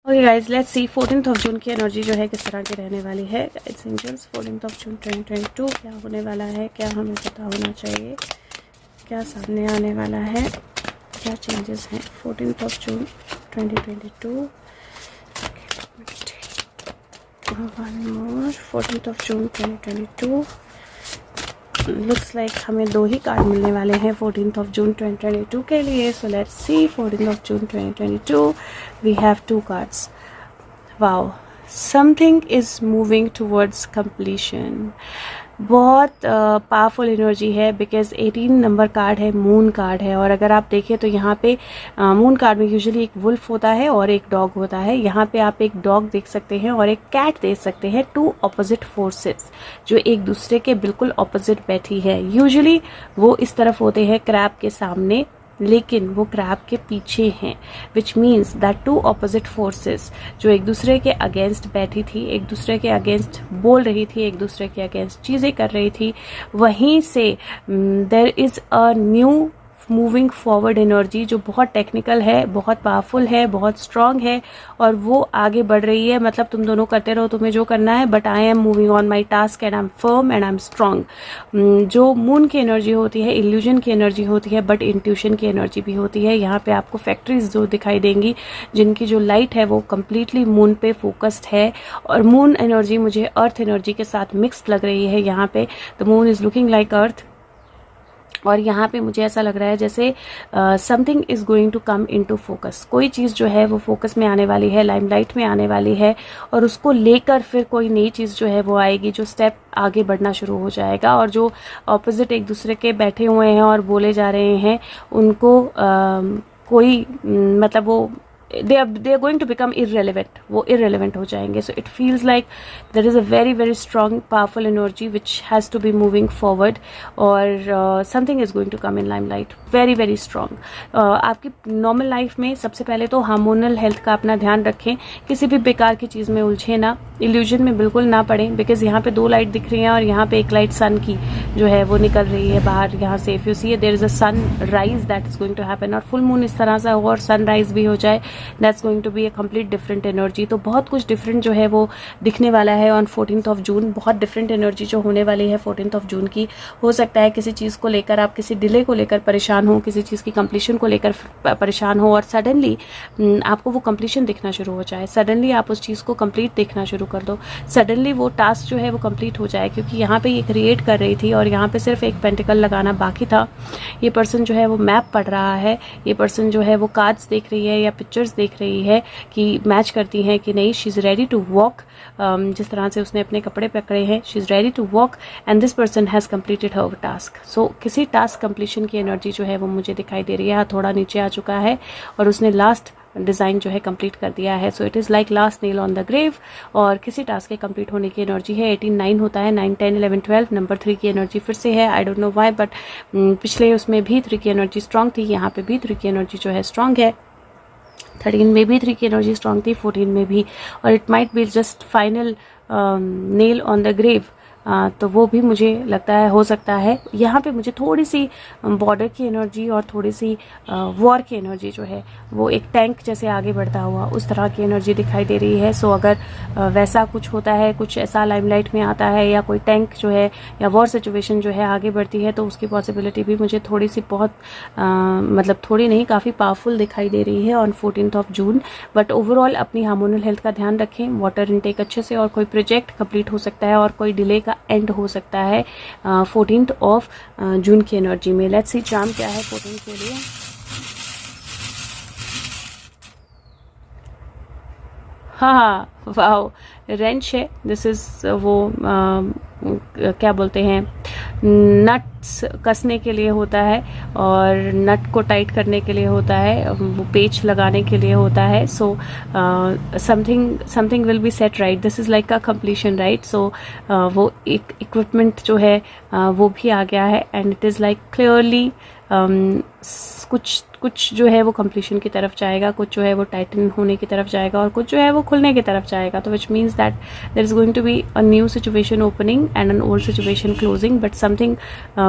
Okay guys, let's see 14th of जून की energy जो है किस तरह की रहने वाली है। Guides angels, 14th of June 2022 क्या होने वाला है, क्या हमें पता होना चाहिए, क्या सामने आने वाला है, क्या चेंजेस हैं 14th of June 2022। One more 14th of June 2022। Looks like हमें 2 ही कार्ड मिलने वाले हैं 14th ऑफ जून 2022 के लिए। So let's see 14th of June 2022 we have 2 cards. Wow, something is moving towards completion. बहुत पावरफुल एनर्जी है because 18 number card है, moon card है। और अगर आप देखें तो यहाँ पे मून कार्ड में यूजुअली एक वुल्फ होता है और एक डॉग होता है। यहाँ पे आप एक डॉग देख सकते हैं और एक कैट देख सकते हैं। 2 ऑपोजिट फोर्सेस जो एक दूसरे के बिल्कुल ऑपोजिट बैठी है। यूजुअली वो इस तरफ होते हैं क्रैब के सामने, लेकिन वो क्रैब के पीछे हैं, विच मीन्स दैट 2 ऑपोजिट फोर्सेस जो एक दूसरे के अगेंस्ट बैठी थी, एक दूसरे के अगेंस्ट बोल रही थी, एक दूसरे के अगेंस्ट चीज़ें कर रही थी, वहीं से there is a new moving forward energy जो बहुत टेक्निकल है, बहुत पावरफुल है, बहुत स्ट्रांग है और वो आगे बढ़ रही है। मतलब तुम दोनों करते रहो, तुम्हें जो करना है, but I am moving on my task and I am firm and I am strong. जो मून की एनर्जी होती है, इल्यूजन की एनर्जी होती है, बट इंट्यूशन की एनर्जी भी होती है। यहाँ पे आपको फैक्ट्रीज जो दिखाई देंगी जिनकी जो लाइट है वो कम्प्लीटली मून पे फोकस्ड है। और मून एनर्जी मुझे अर्थ एनर्जी के साथ मिक्सड लग रही है। यहाँ पे the moon is looking like earth और यहाँ पे मुझे ऐसा लग रहा है जैसे something is going to come into focus. कोई चीज़ जो है वो फोकस में आने वाली है, लाइमलाइट में आने वाली है और उसको लेकर फिर कोई नई चीज़ जो है वो आएगी, जो स्टेप आगे बढ़ना शुरू हो जाएगा। और जो ऑपोजिट एक दूसरे के बैठे हुए हैं और बोले जा रहे हैं उनको कोई मतलब वो they are going to become irrelevant, वो irrelevant हो जाएंगे। So it feels like there is a very very strong powerful energy which has to be moving forward और something is going to come in limelight very very strong। आपकी normal life में सबसे पहले तो hormonal health का अपना ध्यान रखें, किसी भी बेकार की चीज़ में उलझे ना, इल्यूजन में बिल्कुल ना पड़े। बिकॉज यहाँ पे 2 लाइट दिख रही हैं और यहाँ पे एक लाइट सन की जो है वो निकल रही है बाहर। यहाँ से if you see there is a sun rise that is going to happen और फुल मून इस तरह से हो और सन राइज भी हो जाए, that's going to be a complete different energy. तो बहुत कुछ डिफरेंट जो है वो दिखने वाला है ऑन 14th ऑफ जून। बहुत डिफरेंट एनर्जी जो होने वाली है 14th ऑफ जून की। हो सकता है किसी चीज़ को लेकर आप किसी डिले को लेकर परेशान हो, किसी चीज़ की कंप्लीशन को लेकर परेशान हो और सडनली आपको वो कंप्लीशन दिखना शुरू हो जाए, सडनली आप उस चीज़ को कंप्लीट देखना शुरू कर दो, सडनली वो टास्क जो है वो कंप्लीट हो जाए। क्योंकि यहाँ पे ये क्रिएट कर रही थी और यहाँ पे सिर्फ एक पेंटिकल लगाना बाकी था। ये पर्सन जो है वो मैप पढ़ रहा है, ये पर्सन जो है वो कार्ड्स देख रही है या पिक्चर्स देख रही है कि मैच करती हैं कि नहीं। She is ready to walk, जिस तरह से उसने अपने कपड़े पकड़े हैं, she is ready to walk and this person has completed her task. सो किसी टास्क कंप्लीशन की एनर्जी जो है वो मुझे दिखाई दे रही है। थोड़ा नीचे आ चुका है और उसने लास्ट डिज़ाइन जो है कंप्लीट कर दिया है। So it is like last nail on the grave. और किसी टास्क के कंप्लीट होने की एनर्जी है। 18 9 होता है, 9 10 11 12 नंबर 3 की एनर्जी फिर से है। I don't know why, but पिछले उसमें भी 3 की एनर्जी स्ट्रांग थी, यहाँ पे भी 3 की एनर्जी जो है स्ट्रांग है। 13 में भी 3 की एनर्जी स्ट्रांग थी, 14 में भी। और it might be just final nail on the grave. तो वो भी मुझे लगता है हो सकता है। यहाँ पे मुझे थोड़ी सी बॉर्डर की एनर्जी और थोड़ी सी वॉर की एनर्जी जो है वो एक टैंक जैसे आगे बढ़ता हुआ उस तरह की एनर्जी दिखाई दे रही है। सो अगर वैसा कुछ होता है, कुछ ऐसा लाइमलाइट में आता है या कोई टैंक जो है या वॉर सिचुएशन जो है आगे बढ़ती है तो उसकी पॉसिबिलिटी भी मुझे थोड़ी सी बहुत मतलब थोड़ी नहीं, काफ़ी पावरफुल दिखाई दे रही है on 14th of June. But overall अपनी हार्मोनल हेल्थ का ध्यान रखें, वाटर इनटेक अच्छे से, और कोई प्रोजेक्ट कंप्लीट हो सकता है और कोई डिले का एंड हो सकता है 14th ऑफ जून की एनर्जी में। लेट्स सी चार्म क्या है 14 के लिए। हाँ, वाओ, रेंच है। दिस इज़ वो क्या बोलते हैं, नट्स कसने के लिए होता है और नट को टाइट करने के लिए होता है, वो पेच लगाने के लिए होता है। So something will be set right. This is like a completion right. सो वो एक इक्विपमेंट जो है वो भी आ गया है and it is like clearly कुछ जो है वो कंप्लीशन की तरफ जाएगा, कुछ जो है वो टाइटन होने की तरफ जाएगा और कुछ जो है वो खुलने की तरफ जाएगा। तो which means that there is going to be a new situation opening and an old situation closing, but something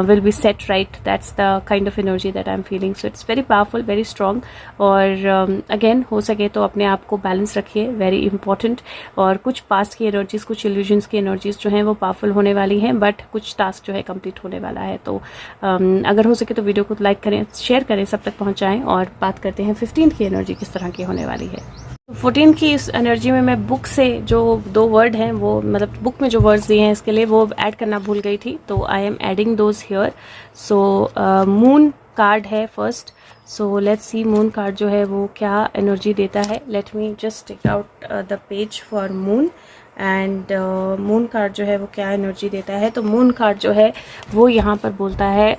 will be set right. That's the kind of energy that I'm feeling. So it's very powerful, very strong. और again हो सके तो अपने आप को balance रखिए, very important. और कुछ पास्ट की एनर्जीज, कुछ इल्यूजन्स की एनर्जीज जो हैं वो पावरफुल होने वाली हैं, बट कुछ टास्क जो है कंप्लीट होने वाला है. तो अगर हो सके तो वीडियो को लाइक करें, शेयर करें, सब तक पहुंचाएं. और बात करते हैं 15 की एनर्जी किस तरह की होने वाली है. 14 की इस एनर्जी में मैं बुक से जो 2 वर्ड हैं वो, मतलब बुक में जो वर्ड्स दिए हैं इसके लिए, वो ऐड करना भूल गई थी, तो I am adding those here. So moon card है first. So let's see moon card जो है वो क्या एनर्जी देता है. Let me just take out the page for moon. And moon card जो है वो क्या एनर्जी देता है. तो मून कार्ड जो है वो यहाँ पर बोलता है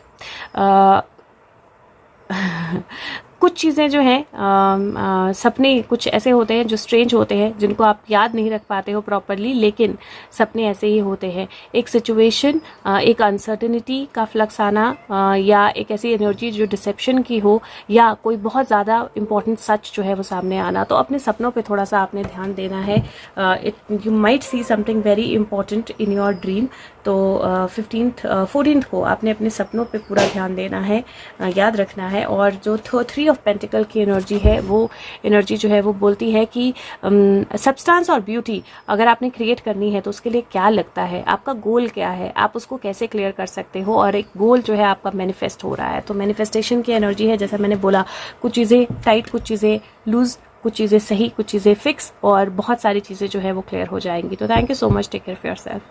कुछ चीज़ें जो हैं, सपने कुछ ऐसे होते हैं जो स्ट्रेंज होते हैं, जिनको आप याद नहीं रख पाते हो प्रॉपरली, लेकिन सपने ऐसे ही होते हैं. एक सिचुएशन, एक अनसर्टेनिटी का फ्लक्स आना, या एक ऐसी एनर्जी जो डिसेप्शन की हो, या कोई बहुत ज़्यादा इंपॉर्टेंट सच जो है वो सामने आना. तो अपने सपनों पे थोड़ा सा आपने ध्यान देना है. You might see something very important in your dream. तो 14th को आपने अपने सपनों पे पूरा ध्यान देना है, याद रखना है. और जो 3 ऑफ पेंटिकल की एनर्जी है, वो एनर्जी जो है वो बोलती है कि सब्सटेंस और ब्यूटी अगर आपने क्रिएट करनी है तो उसके लिए क्या लगता है, आपका गोल क्या है, आप उसको कैसे क्लियर कर सकते हो. और एक गोल जो है आपका मैनिफेस्ट हो रहा है. तो मैनिफेस्टेशन की एनर्जी है, जैसा मैंने बोला, कुछ चीज़ें टाइट, कुछ चीज़ें लूज, कुछ चीज़ें सही, कुछ चीज़ें फिक्स, और बहुत सारी चीज़ें जो है वो क्लियर हो जाएंगी. तो thank you so much. Take care of yourself.